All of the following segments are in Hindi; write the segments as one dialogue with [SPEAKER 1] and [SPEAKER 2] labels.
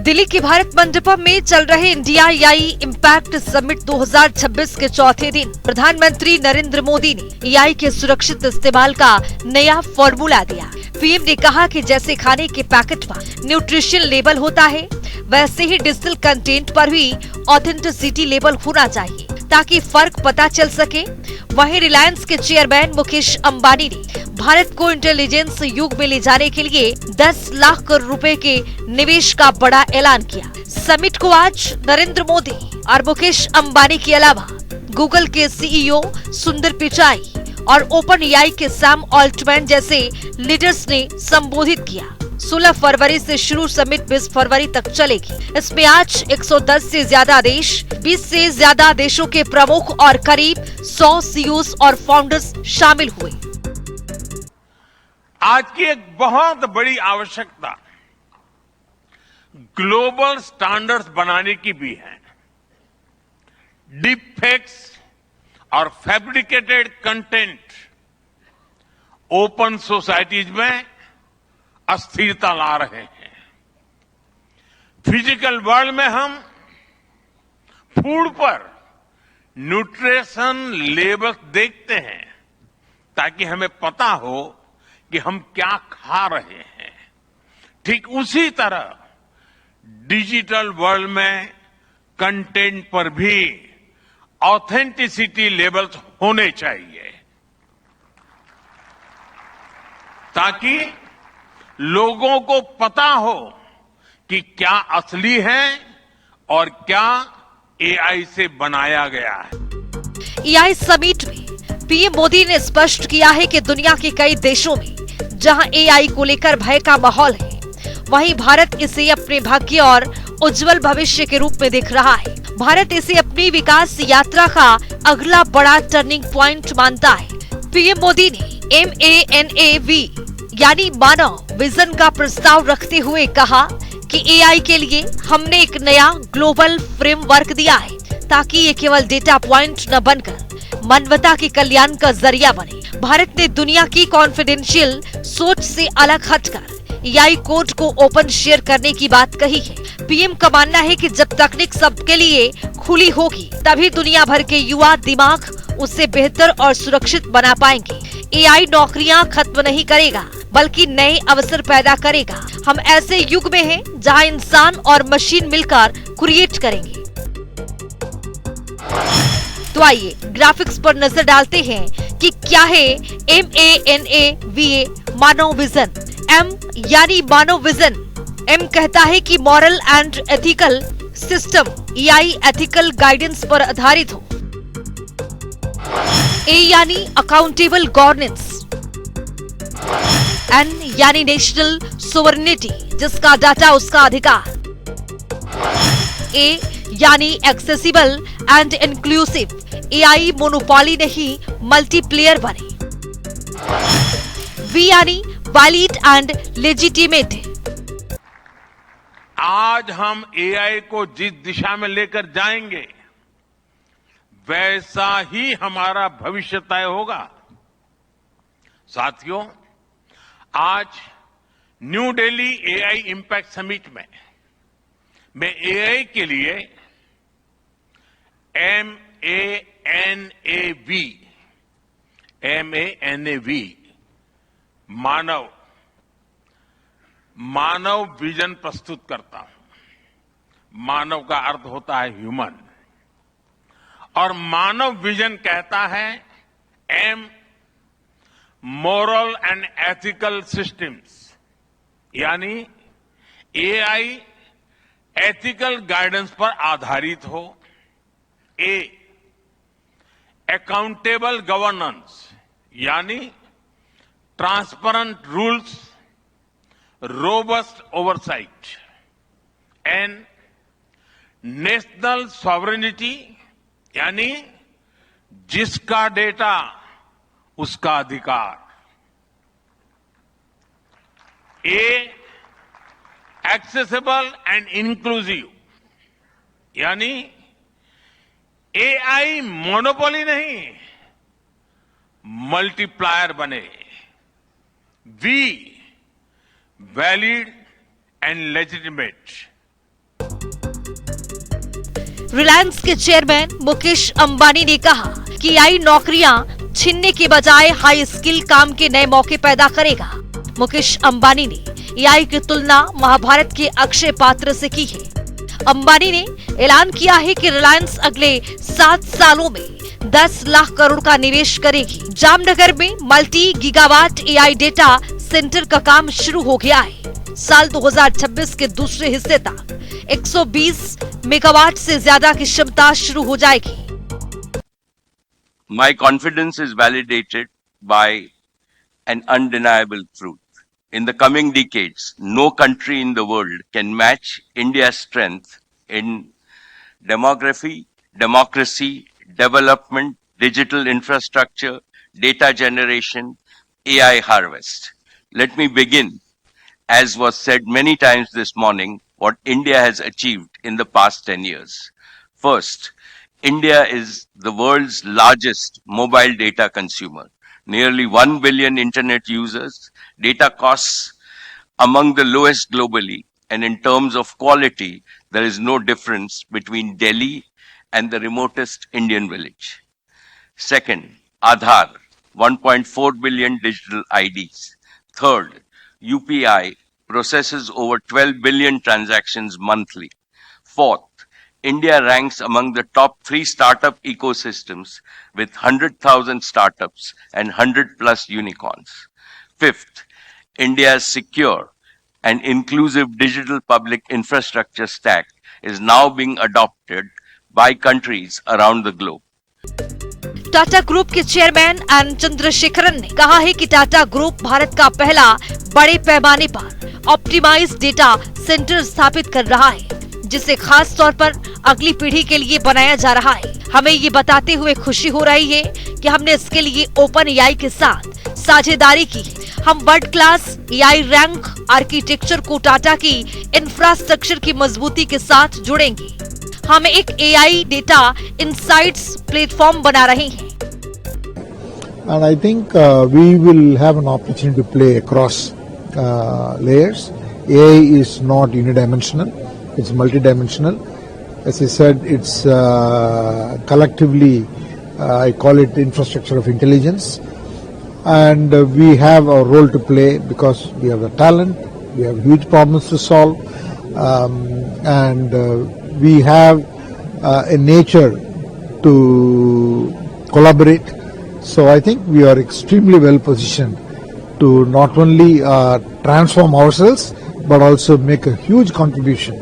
[SPEAKER 1] दिल्ली के भारत मंडपम में चल रहे इंडिया एआई इम्पैक्ट समिट 2026 के चौथे दिन प्रधानमंत्री नरेंद्र मोदी ने एआई के सुरक्षित इस्तेमाल का नया फॉर्मूला दिया। पीएम ने कहा कि जैसे खाने के पैकेट पर न्यूट्रिशन लेबल होता है, वैसे ही डिजिटल कंटेंट पर भी ऑथेंटिसिटी लेबल होना चाहिए ताकि फर्क पता चल सके। वहीं रिलायंस के चेयरमैन मुकेश अंबानी ने भारत को इंटेलिजेंस युग में ले जाने के लिए 10 लाख करोड़ रुपए के निवेश का बड़ा ऐलान किया। समिट को आज नरेंद्र मोदी और मुकेश अंबानी के अलावा गूगल के सीईओ सुंदर पिचाई और ओपन एआई के सैम ऑल्टमैन जैसे लीडर्स ने संबोधित किया। 16 फरवरी से शुरू समिट 20 फरवरी तक चलेगी। इसमें आज 110 से ज्यादा देश, 20 से ज्यादा देशों के प्रमुख और करीब 100 सीईओज और फाउंडर्स शामिल हुए।
[SPEAKER 2] आज की एक बहुत बड़ी आवश्यकता ग्लोबल स्टैंडर्ड्स बनाने की भी है। डीप फेक्स और फैब्रिकेटेड कंटेंट ओपन सोसाइटीज में अस्थिरता ला रहे हैं। फिजिकल वर्ल्ड में हम फूड पर न्यूट्रिशन लेबल देखते हैं ताकि हमें पता हो कि हम क्या खा रहे हैं। ठीक उसी तरह डिजिटल वर्ल्ड में कंटेंट पर भी ऑथेंटिसिटी लेबल्स होने चाहिए ताकि लोगों को पता हो कि क्या असली है और क्या एआई से बनाया गया है।
[SPEAKER 1] एआई समिट में पीएम मोदी ने स्पष्ट किया है कि दुनिया के कई देशों में जहां एआई को लेकर भय का माहौल है, वहीं भारत इसे अपने भाग्य और उज्जवल भविष्य के रूप में देख रहा है। भारत इसे अपनी विकास यात्रा का अगला बड़ा टर्निंग पॉइंट मानता है। पीएम मोदी ने MANAV यानी मानव विजन का प्रस्ताव रखते हुए कहा कि एआई के लिए हमने एक नया ग्लोबल फ्रेमवर्क दिया है ताकि ये केवल डेटा पॉइंट न बनकर मानवता के कल्याण का जरिया बने। भारत ने दुनिया की कॉन्फिडेंशियल सोच से अलग हटकर एआई कोड को ओपन शेयर करने की बात कही है। पीएम का मानना है कि जब तकनीक सबके लिए खुली होगी तभी दुनिया भर के युवा दिमाग उसे बेहतर और सुरक्षित बना पाएंगे। एआई नौकरियां खत्म नहीं करेगा बल्कि नए अवसर पैदा करेगा। हम ऐसे युग में हैं जहां इंसान और मशीन मिलकर क्रिएट करेंगे। तो आइए ग्राफिक्स पर नजर डालते हैं कि क्या है MANAVA मानव विजन। M यानी मानव विजन। M कहता है कि moral and ethical system AI ethical guidance पर आधारित हो। A यानी अकाउंटेबल गवर्नेंस। N यानी नेशनल सोवरेनिटी, जिसका डाटा उसका अधिकार। A यानी accessible and inclusive, AI monopoly नहीं मल्टीप्लेयर बने। V यानी वैलिड एंड लेजिटिमेट।
[SPEAKER 2] आज हम एआई को जिस दिशा में लेकर जाएंगे वैसा ही हमारा भविष्य तय होगा। साथियों, आज new Delhi AI impact summit में मैं एआई के लिए MANAV मानव विजन प्रस्तुत करता हूं। मानव का अर्थ होता है ह्यूमन और मानव विजन कहता है M moral and ethical systems, यानी एआई एथिकल गाइडेंस पर आधारित हो। A अकाउंटेबल गवर्नेंस यानी transparent rules, robust oversight. N national sovereignty यानी जिसका डेटा उसका अधिकार। A एक्सेसिबल एंड इंक्लूसिव यानी एआई मोनोपोली नहीं मल्टीप्लायर बने। V valid and legitimate
[SPEAKER 1] Reliance के चेयरमैन मुकेश अंबानी ने कहा कि एआई नौकरियां छीनने के बजाय हाई स्किल काम के नए मौके पैदा करेगा। मुकेश अंबानी ने एआई की तुलना महाभारत के अक्षय पात्र से की है। अंबानी ने ऐलान किया है कि रिलायंस अगले 7 सालों में 10 लाख करोड़ का निवेश करेगी। जामनगर में multi gigawatt AI data centre का काम शुरू हो गया है। साल 2026 के दूसरे हिस्से तक 120 मेगावाट से ज्यादा की क्षमता शुरू हो जाएगी।
[SPEAKER 3] My confidence is validated by an undeniable truth. In the coming decades, no country in the world can match India's strength in demography, democracy, development, digital infrastructure, data generation, AI harvest. Let me begin, as was said many times this morning, what India has achieved in the past 10 years. First, India is the world's largest mobile data consumer. Nearly 1 billion internet users, data costs among the lowest globally, and in terms of quality, there is no difference between Delhi and the remotest Indian village. Second, Aadhaar, 1.4 billion digital IDs. Third, UPI processes over 12 billion transactions monthly. Fourth, India ranks among the top 3 startup ecosystems with 100,000 startups and 100 plus unicorns. Fifth, India's secure and inclusive digital public infrastructure stack is now being adopted by countries around the globe.
[SPEAKER 1] Tata group के चेयरमैन एन चंद्रशेखरन ने कहा है कि टाटा ग्रुप भारत का पहला बड़े पैमाने पर ऑप्टिमाइज डेटा सेंटर स्थापित कर रहा है, जिसे खास तौर पर अगली पीढ़ी के लिए बनाया जा रहा है। हमें ये बताते हुए खुशी हो रही है कि हमने इसके लिए ओपन एआई के साथ साझेदारी की है। हम world class AI rank architecture को टाटा की इंफ्रास्ट्रक्चर की मजबूती के साथ जोड़ेंगे। हम एक एआई डेटा इनसाइट्स प्लेटफॉर्म बना रहे हैं।
[SPEAKER 4] And I think we will have an opportunity to play across layers. AI is not unidimensional; it's multidimensional. As I said, it's collectively, I call it infrastructure of intelligence, and we have a role to play because we have the talent, we have huge problems to solve, and we have a nature to collaborate. So I think we are extremely well positioned to not only transform ourselves but also make a huge contribution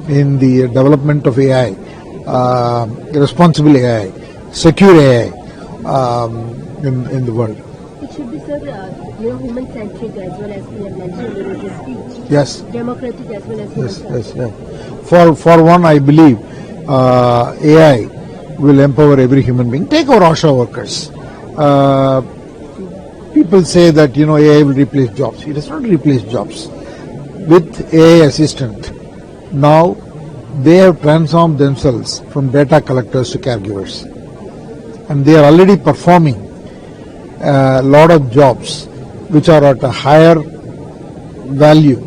[SPEAKER 4] in the development of AI, responsible AI, secure AI in the world.
[SPEAKER 5] It should be, sir, human-centric as well as we have mentioned in the speech.
[SPEAKER 4] Yes.
[SPEAKER 5] Democratic as well as
[SPEAKER 4] Yes. Yeah. For one, I believe AI will empower every human being. Take our ASHA workers. People say that AI will replace jobs. It does not replace jobs. With AI assistant, now they have transformed themselves from data collectors to caregivers, and they are already performing a lot of jobs which are at a higher value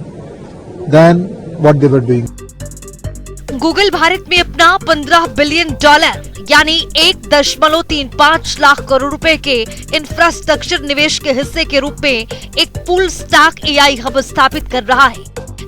[SPEAKER 4] than what they were doing.
[SPEAKER 1] Google Bharat में अपना $15 बिलियन यानी 1.35 लाख करोड़ रुपए के इंफ्रास्ट्रक्चर निवेश के हिस्से के रूप में एक फुल स्टैक एआई हब स्थापित कर रहा है।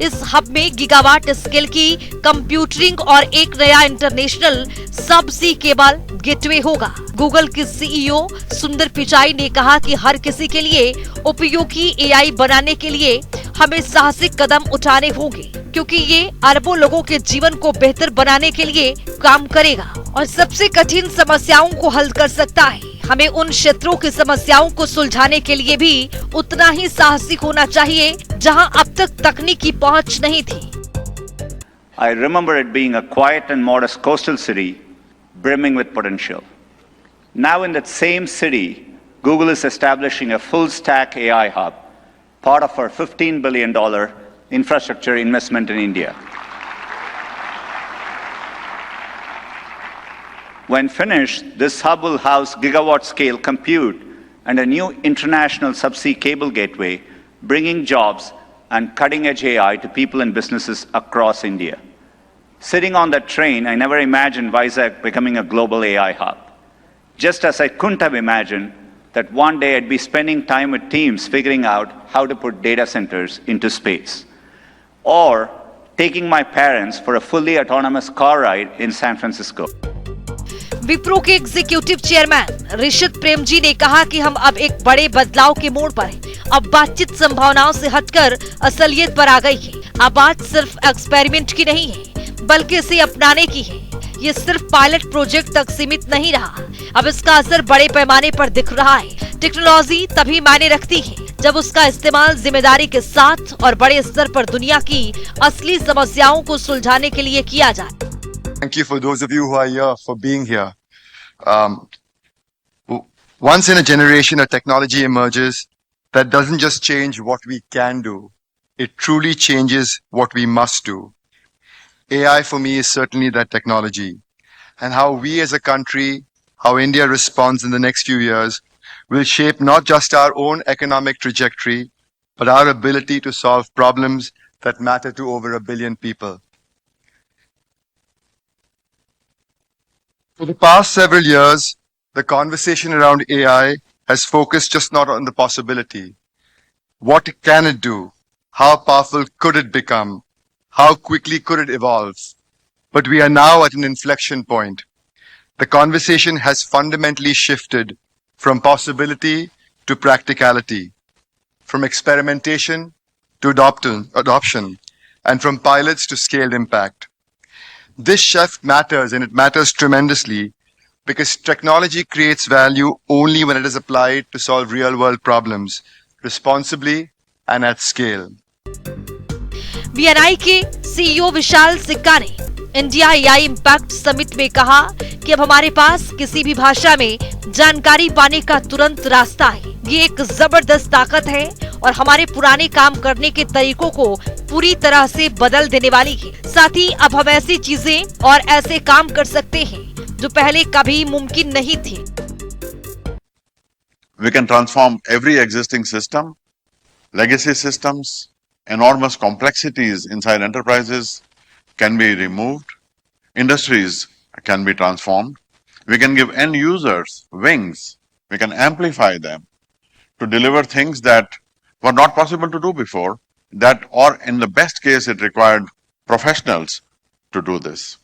[SPEAKER 1] इस हब में गीगावाट स्केल की कंप्यूटिंग और एक नया इंटरनेशनल सबसी केबल गेटवे होगा। गूगल के सीईओ सुंदर पिचाई ने कहा कि हर किसी के लिए उपयोगी एआई बनाने के लिए हमें साहसिक कदम उठाने होंगे, क्योंकि ये अरबों लोगों के जीवन को बेहतर बनाने के लिए काम करेगा और सबसे कठिन समस्याओं को हल कर सकता है। हमें उन क्षेत्रों की समस्याओं को सुलझाने के लिए भी उतना ही साहसिक होना चाहिए जहां अब तक तकनीकी पहुंच नहीं थी।
[SPEAKER 6] I remember it being a quiet and modest coastal city brimming with potential. Now in that same city, Google is establishing a full stack AI hub, part of our $15 billion infrastructure investment in India. When finished, this hub will house gigawatt-scale compute and a new international subsea cable gateway, bringing jobs and cutting-edge AI to people and businesses across India. Sitting on that train, I never imagined Vizag becoming a global AI hub. Just as I couldn't have imagined that one day I'd be spending time with teams figuring out how to put data centers into space. Or taking my parents for a fully autonomous car ride in San Francisco.
[SPEAKER 1] Wipro के एग्जीक्यूटिव चेयरमैन ऋषित प्रेमजी ने कहा कि हम अब एक बड़े बदलाव के मोड़ पर हैं। अब बातचीत संभावनाओं से हटकर असलियत पर आ गई है। अब बात सिर्फ एक्सपेरिमेंट की नहीं है, बल्कि इसे अपनाने की है। ये सिर्फ पायलट प्रोजेक्ट तक सीमित नहीं रहा, अब इसका असर बड़े पैमाने पर दिख रहा है। टेक्नोलॉजी तभी मायने रखती है जब उसका इस्तेमाल जिम्मेदारी के साथ और बड़े स्तर पर दुनिया की असली समस्याओं को सुलझाने के लिए किया जाए।
[SPEAKER 7] Thank you for those of you who are here for being here. Once in a generation, a technology emerges that doesn't just change what we can do, it truly changes what we must do. AI for me is certainly that technology. And how we as a country, how India responds in the next few years, will shape not just our own economic trajectory, but our ability to solve problems that matter to over 1 billion people. For the past several years, the conversation around AI has focused just not on the possibility. What can it do? How powerful could it become? How quickly could it evolve? But we are now at an inflection point. The conversation has fundamentally shifted from possibility to practicality, from experimentation to adoption, and from pilots to scaled impact. This shift matters, and it matters tremendously because technology creates value only when it is applied to solve real-world problems responsibly and at scale.
[SPEAKER 1] VNI के CEO विशाल सिक्का ने इंडिया AI इम्पैक्ट समिट में कहा कि अब हमारे पास किसी भी भाषा में जानकारी पाने का तुरंत रास्ता है। ये एक जबरदस्त ताकत है और हमारे पुराने काम करने के तरीकों को पूरी तरह से बदल देने वाली है। साथ ही अब हम ऐसी चीजें और ऐसे काम कर सकते हैं जो पहले कभी मुमकिन नहीं थे।
[SPEAKER 8] We can transform every existing system, legacy systems, enormous complexities inside enterprises can be removed, industries can be transformed. We can give end users wings, we can amplify them to deliver things that were not possible to do before, that or in the best case it required professionals to do this.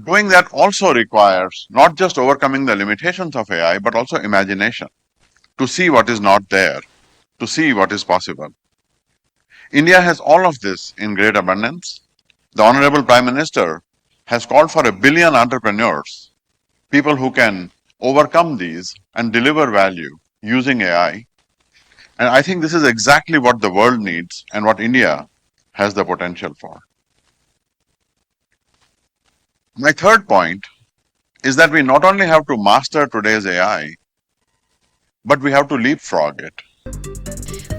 [SPEAKER 8] Doing that also requires not just overcoming the limitations of AI, but also imagination, to see what is not there, to see what is possible. India has all of this in great abundance. The Honorable Prime Minister has called for 1 billion entrepreneurs, people who can overcome these and deliver value using AI. And I think this is exactly what the world needs and what India has the potential for. My third point is that we not only have to master today's AI, but we have to leapfrog it.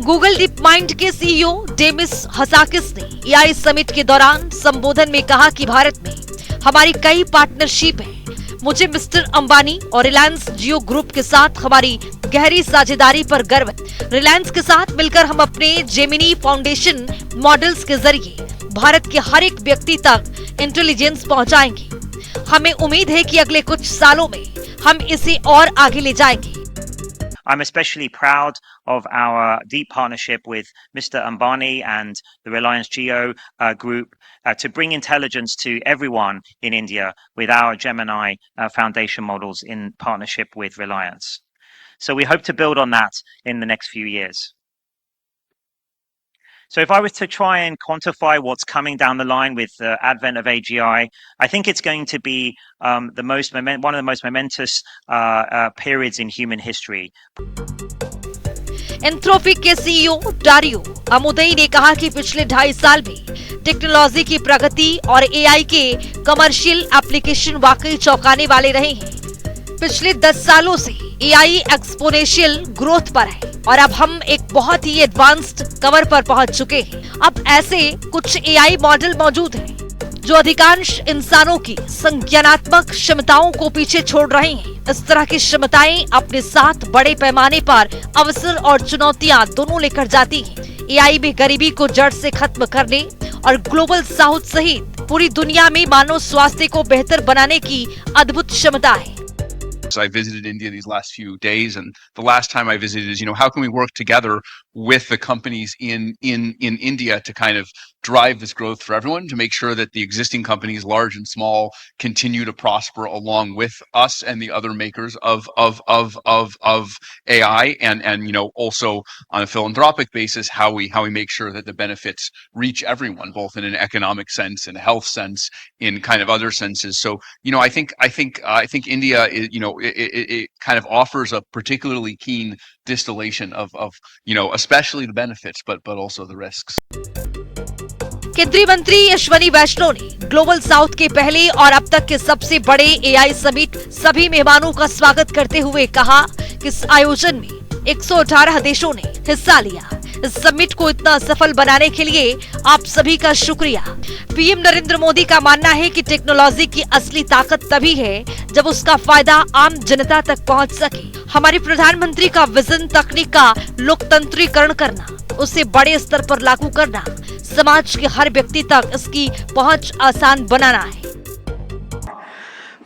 [SPEAKER 1] Google deep mind के सीईओ डेमिस हसाकिस ने एआई समिट के दौरान संबोधन में कहा कि भारत में हमारी कई पार्टनरशिप है। मुझे मिस्टर अंबानी और रिलायंस जियो ग्रुप के साथ हमारी गहरी साझेदारी पर गर्व है। रिलायंस के साथ मिलकर हम अपने जेमिनी फाउंडेशन मॉडल्स के जरिए भारत के हर एक व्यक्ति तक इंटेलिजेंस पहुंचाएंगे। हमें उम्मीद है कि अगले कुछ सालों में हम इसे और आगे ले जाएंगे।
[SPEAKER 9] I'm especially proud of our deep partnership with Mr. Ambani and the Reliance Jio group to bring intelligence to everyone in India with our Gemini foundation models in partnership with Reliance. So we hope to build on that in the next few years. So if I was to try and quantify what's coming down the line with the advent of AGI, I think it's going to be one of the most momentous periods in human history.
[SPEAKER 1] Anthropic के सीईओ डारियो अमुदई ने कहा कि पिछले 2.5 साल में टेक्नोलॉजी की प्रगति और एआई के कमर्शियल एप्लीकेशन वाकई चौंकाने वाले रहे हैं। पिछले 10 सालों से एआई एक्सपोनेंशियल ग्रोथ पर है और अब हम एक बहुत ही एडवांस्ड कवर पर पहुंच चुके हैं। अब ऐसे कुछ एआई मॉडल मौजूद हैं जो अधिकांश इंसानों की संज्ञानात्मक क्षमताओं को पीछे छोड़ रहे हैं। इस तरह की क्षमताएं अपने साथ बड़े पैमाने पर अवसर और चुनौतियां दोनों लेकर जाती हैं। एआई में गरीबी को जड़ से खत्म करने और ग्लोबल साउथ सहित पूरी दुनिया में मानव स्वास्थ्य को बेहतर बनाने की अद्भुत क्षमता है।
[SPEAKER 10] I visited India these last few days, and the last time I visited is, how can we work together with the companies in India to kind of drive this growth for everyone, to make sure that the existing companies, large and small, continue to prosper along with us and the other makers of AI, and also on a philanthropic basis, how we make sure that the benefits reach everyone, both in an economic sense, in a health sense, in kind of other senses. So I think India is, it kind of offers a particularly keen distillation of especially the benefits, but also the risks.
[SPEAKER 1] केंद्रीय मंत्री अश्विनी वैष्णव ने ग्लोबल साउथ के पहले और अब तक के सबसे बड़े एआई समिट सभी मेहमानों का स्वागत करते हुए कहा कि इस आयोजन में 118 देशों ने हिस्सा लिया। इस समिट को इतना सफल बनाने के लिए आप सभी का शुक्रिया। पीएम नरेंद्र मोदी का मानना है कि टेक्नोलॉजी की असली ताकत तभी है जब उसका फायदा आम जनता तक पहुंच सके। हमारे प्रधानमंत्री का विजन तकनीक का लोकतंत्रीकरण करना, उसे बड़े स्तर पर लागू करना, समाज के हर व्यक्ति तक इसकी पहुंच आसान बनाना है।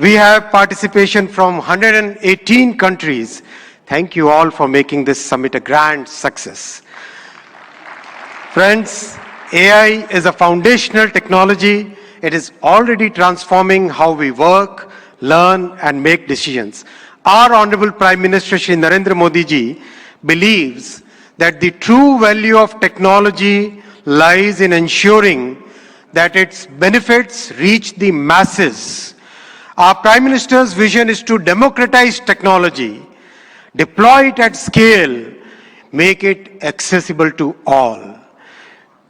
[SPEAKER 11] We have participation from 118 countries. Thank you all for making this summit a grand success. Friends, AI is a foundational technology. It is already transforming how we work, learn and make decisions. Our Honorable Prime Minister Shri Narendra Modi ji believes that the true value of technology lies in ensuring that its benefits reach the masses. Our Prime Minister's vision is to democratize technology, deploy it at scale, make it accessible to all.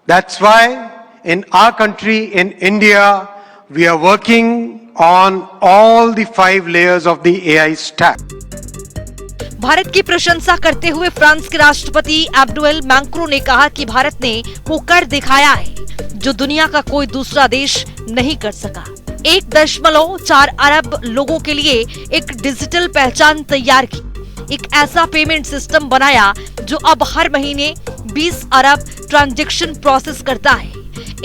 [SPEAKER 11] That's why in our country, in India, we are working on all the 5 layers of the AI stack.
[SPEAKER 1] Bharat की प्रशंसा करते हुए फ्रांस के राष्ट्रपति एमैनुएल मैक्रों ने कहा कि भारत ने वो कर दिखाया है जो दुनिया का कोई दूसरा देश नहीं कर सका। 1.4 अरब लोगों के लिए एक डिजिटल पहचान तैयार की, एक ऐसा पेमेंट सिस्टम बनाया जो अब हर महीने 20 अरब ट्रांजैक्शन प्रोसेस करता है,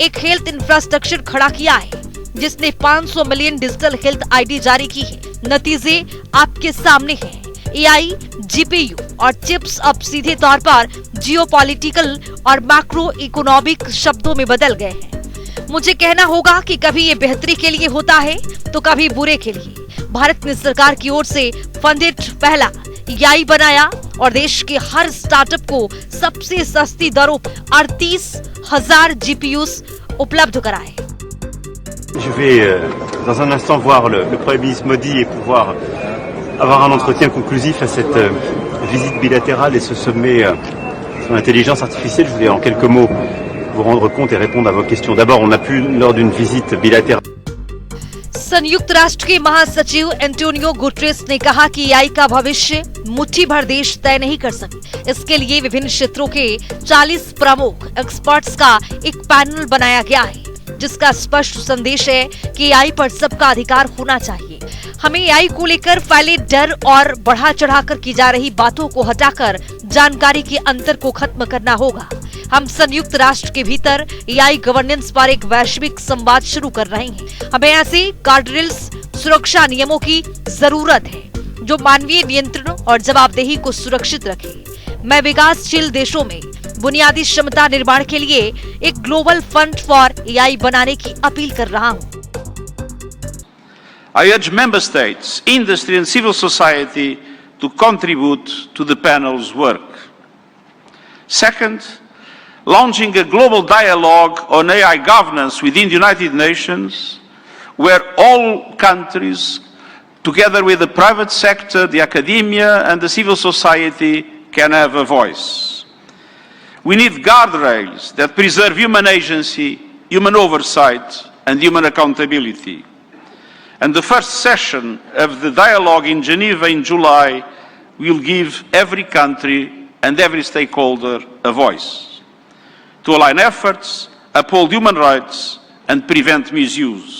[SPEAKER 1] एक हेल्थ इंफ्रास्ट्रक्चर खड़ा किया है जिसने 500 मिलियन डिजिटल हेल्थ आईडी जारी की है। नतीजे आपके सामने हैं। एआई, जीपीयू और चिप्स अब सीधे तौर पर जियोपॉलिटिकल और मैक्रो इकोनॉमिक शब्दों में बदल गए हैं। मुझे कहना होगा कि कभी ये बेहतरी के लिए होता है तो कभी बुरे के लिए। भारत ने सरकार की ओर से फंडेड पहला एआई बनाया और देश के हर स्टार्टअप को सबसे सस्ती दरों 38,000 जीपीयूस उपलब्ध कराए।
[SPEAKER 12] Je vais dans un instant voir le Premier ministre Modi et pouvoir avoir un entretien conclusif à cette visite bilatérale et ce sommet sur l'intelligence artificielle. Je voulais en quelques mots vous rendre compte et répondre à vos questions. D'abord, on a pu, lors d'une visite bilatérale,
[SPEAKER 1] संयुक्त राष्ट्र के महासचिव एंटोनियो गुटेरेस ने कहा कि एआई का भविष्य मुट्ठी भर देश तय नहीं कर सकते। इसके लिए विभिन्न क्षेत्रों के 40 प्रमुख एक्सपर्ट्स का एक पैनल बनाया गया है जिसका स्पष्ट संदेश है कि एआई पर सबका अधिकार होना चाहिए। हमें एआई को लेकर फैले डर और बढ़ा चढ़ाकर की जा रही बातों को हटाकर जानकारी के अंतर को खत्म करना होगा। हम संयुक्त राष्ट्र के भीतर एआई गवर्नेंस पर एक वैश्विक संवाद शुरू कर रहे हैं। हमें ऐसे गार्डरेल्स, सुरक्षा नियमों की जरूरत है जो मानवीय नियंत्रण और जवाबदेही को सुरक्षित रखे। मैं विकासशील देशों में बुनियादी क्षमता निर्माण के लिए एक ग्लोबल फंड फॉर एआई बनाने की अपील कर रहा हूं।
[SPEAKER 13] I urge member states, industry and civil society to contribute to the panel's work. Second, launching a global dialogue on AI governance within the United Nations, where all countries, together with the private sector, the academia and the civil society, can have a voice. We need guardrails that preserve human agency, human oversight, and human accountability. And the first session of the dialogue in Geneva in July will give every country and every stakeholder a voice to align efforts, uphold human rights, and prevent misuse.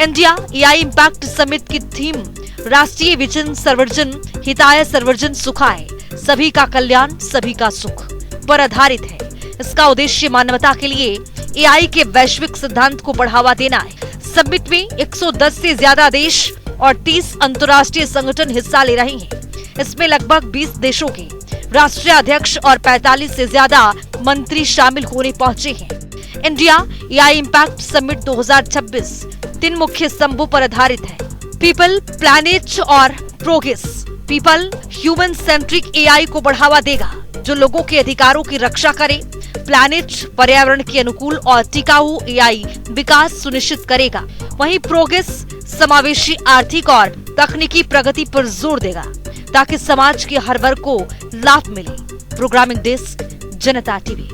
[SPEAKER 1] India AI impact summit की थीम राष्ट्रीय विजन सर्वजन हिताय सर्वजन सुखाय, सभी का कल्याण सभी का सुख पर आधारित है। इसका उद्देश्य मानवता के लिए एआई के वैश्विक सिद्धांत को बढ़ावा देना है। समिट में 110 से ज्यादा देश और 30 अंतर्राष्ट्रीय संगठन हिस्सा ले रहे हैं। इसमें लगभग 20 देशों के राष्ट्रीय अध्यक्ष और 45 से ज्यादा मंत्री शामिल होने पहुंचे हैं। इंडिया एआई इम्पैक्ट समिट 2026 3 मुख्य स्तंभों पर आधारित है: पीपल, प्लैनेट और progress. People human centric AI को बढ़ावा देगा जो लोगों के अधिकारों की रक्षा करे। प्लैनेट पर्यावरण के अनुकूल और टिकाऊ एआई विकास सुनिश्चित करेगा। वहीं प्रोग्रेस समावेशी आर्थिक और तकनीकी प्रगति पर जोर देगा ताकि समाज के हर वर्ग को लाभ मिले। प्रोग्रामिंग डेस्क, जनता टीवी।